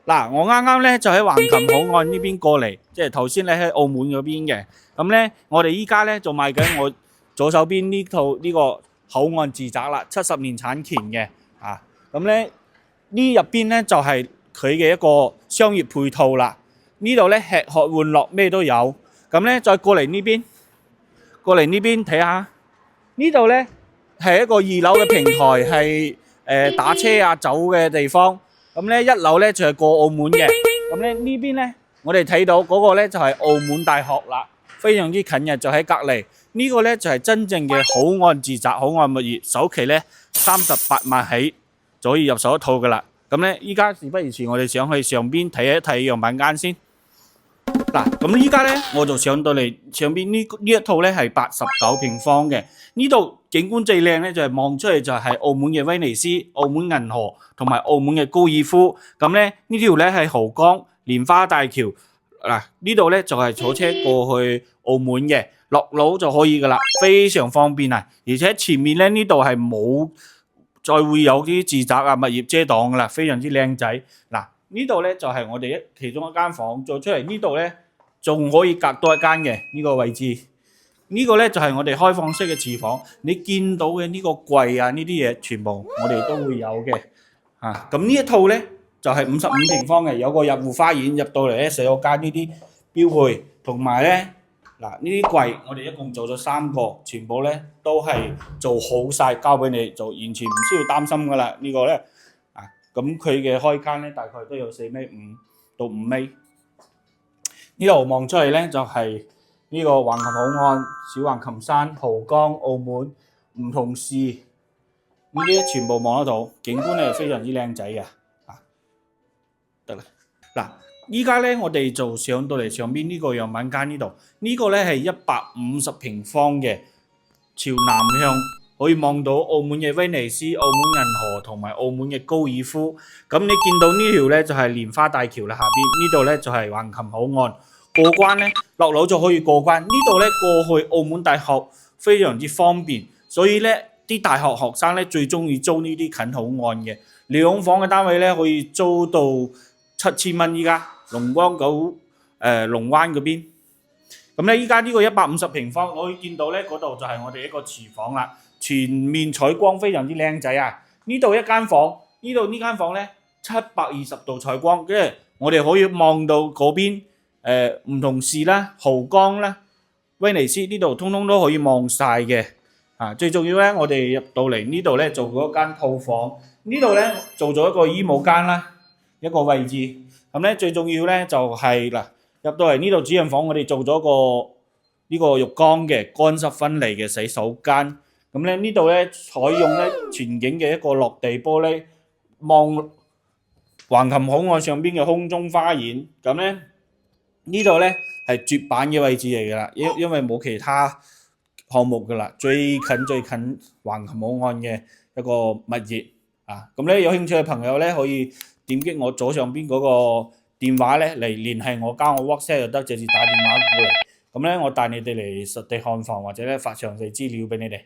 嗱，我啱啱咧就喺橫琴口岸呢邊過嚟，即係頭先咧喺澳門嗰邊嘅。咁咧，我哋依家咧就賣緊我左手邊呢套呢個口岸住宅啦，70年產權嘅。啊，咁咧呢入邊咧就係佢嘅一個商業配套啦。呢度咧吃喝玩樂咩都有。咁咧再過嚟呢邊，睇下呢度咧係一個2樓嘅平台，係打車啊走嘅地方。咁咧1樓咧就係過澳門嘅。咁咧呢邊咧我哋睇到嗰個咧就係澳門大學啦，非常之近嘅，就喺隔離。呢個咧就係真正嘅口岸住宅、口岸物業，首期咧38萬起就可以入手一套噶啦。咁咧依家事不宜遲，我哋上去上邊睇一睇樣板間先。嗱，咁依家咧我就上到嚟上邊呢一套咧係89平方嘅。呢度景觀最靚咧就係望出嚟就係澳門嘅威尼斯、澳門銀河同埋澳門嘅高爾夫。咁咧呢條咧係濠江蓮花大橋。嗱，呢度咧就係坐車過去澳門嘅，落樓就可以噶啦，非常方便啊！而且前面咧呢度係冇再會有啲住宅啊物業遮擋噶啦，非常之靚仔。嗱，呢度咧就係我哋其中一間房，再出嚟呢度咧仲可以隔多一間嘅呢個位置。呢個咧就係我哋開放式嘅廚房，你見到嘅呢個櫃啊呢啲嘢全部我哋都會有嘅。咁呢一套咧就係55平方嘅，有個入戶花園，入到嚟咧洗手間呢啲標配，同埋咧嗱呢啲櫃我哋一共做咗3個，全部咧都係做好晒交俾你，就完全唔需要擔心噶啦。呢個咧咁佢嘅開間咧大概都有4.5米到5米。呢度望出嚟咧就係呢個橫琴口岸、小橫琴山、濠江、澳門唔同市，呢啲全部望得到，景觀咧非常之靚仔嘅。得啦，嗱，依家咧我哋就上到嚟上邊呢個樣板間呢度，呢個咧係150平方嘅，朝南向可以望到澳門嘅威尼斯、澳門銀河同埋澳門嘅高爾夫。咁你見到呢條咧就係蓮花大橋啦，下邊呢度咧就係橫琴口岸。過關咧落樓就可以過關，呢度咧過去澳門大學非常之方便，所以咧啲大學學生咧最中意租呢啲近口岸嘅2房嘅單位咧，可以租到7000蚊。依家龍灣嗰邊，咁咧依家呢個150平方，我可以見到咧嗰度就係我哋一個廚房啦，全面採光非常之靚仔啊！呢度一間房，呢間房咧720度採光，跟住我哋可以望到嗰邊。唔同市啦、濠江啦、威尼斯呢度通通都可以望晒嘅。最重要咧，我哋入到嚟呢度咧做咗間套房，呢度咧做咗一個衣帽間啦，一個位置。咁咧最重要咧就係嗱，入到嚟呢度主人房，我哋做咗個呢個浴缸嘅乾濕分離嘅洗手間。咁咧呢度咧採用咧全景嘅一個落地玻璃，望橫琴口岸上邊嘅空中花園。咁咧呢度咧係絕版嘅位置嚟噶啦，因為冇其他項目噶啦，最近橫琴口岸嘅一個物業啊。咁咧有興趣嘅朋友咧可以點擊我左上邊嗰個電話咧嚟聯繫我，加我 WhatsApp 就得，直接打電話過嚟。咁咧我帶你哋嚟實地看房，或者咧發詳細資料俾你哋。